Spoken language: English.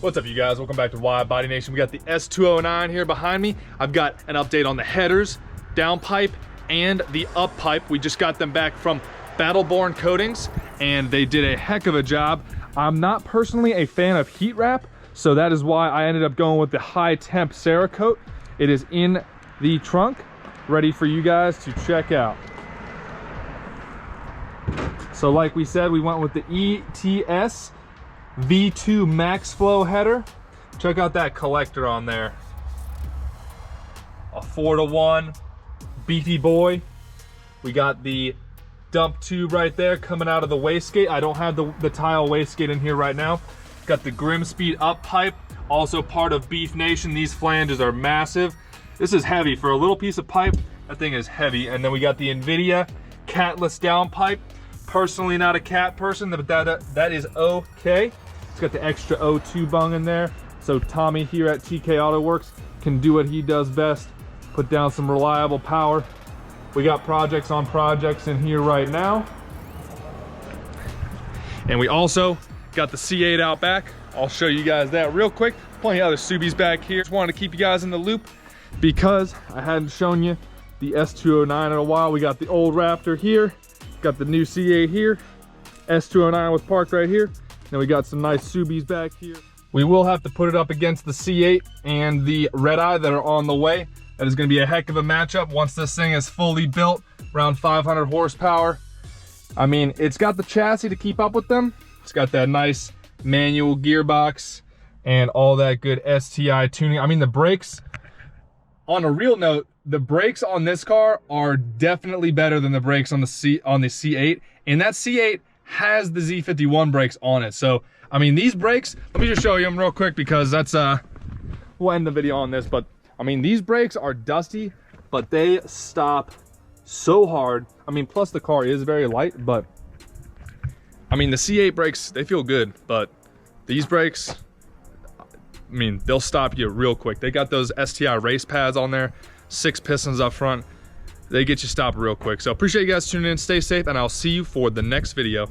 What's up, you guys? Welcome back to WIDEBODY Nation. We got the S209 here behind me. I've got an update on the headers, down pipe, and the up pipe. We just got them back from Battleborn Coatings, and they did a heck of a job. I'm not personally a fan of heat wrap, so that is why I ended up going with the high temp Cerakote. It is in the trunk, ready for you guys to check out. So like we said, we went with the ETS V2 Max Flow header. Check out that collector on there. A 4-to-1 beefy boy. We got the dump tube right there coming out of the wastegate. I don't have the tile wastegate in here right now. Got the Grimmspeed up pipe, also part of Beef Nation. These flanges are massive. This is heavy for a little piece of pipe. That thing is heavy. And then we got the Invidia catless down pipe. Personally not a cat person, but that is okay. It's got the extra O2 bung in there, so Tommy here at TK Auto Works can do what he does best, put down some reliable power. We got projects on projects in here right now. And we also got the C8 out back. I'll show you guys that real quick. Plenty of other Subies back here. Just wanted to keep you guys in the loop because I hadn't shown you the S209 in a while. We got the old Raptor here. Got the new C8 here. S209 was parked right here. Then we got some nice Subies back here. We will have to put it up against the C8 and the Red Eye that are on the way. That is going to be a heck of a matchup once this thing is fully built, around 500 horsepower. I mean, it's got the chassis to keep up with them. It's got that nice manual gearbox and all that good STI tuning. I mean, the brakes, on a real note, the brakes on this car are definitely better than the brakes on the C8, and that C8 has the Z51 brakes on it. So, I mean, these brakes, let me just show you them real quick because that's, we'll end the video on this, but I mean, these brakes are dusty, but they stop so hard. I mean, plus the car is very light, but I mean, the C8 brakes, they feel good, but these brakes, I mean, they'll stop you real quick. They got those STI race pads on there, 6 pistons up front. They get you stopped real quick. So appreciate you guys tuning in. Stay safe, and I'll see you for the next video.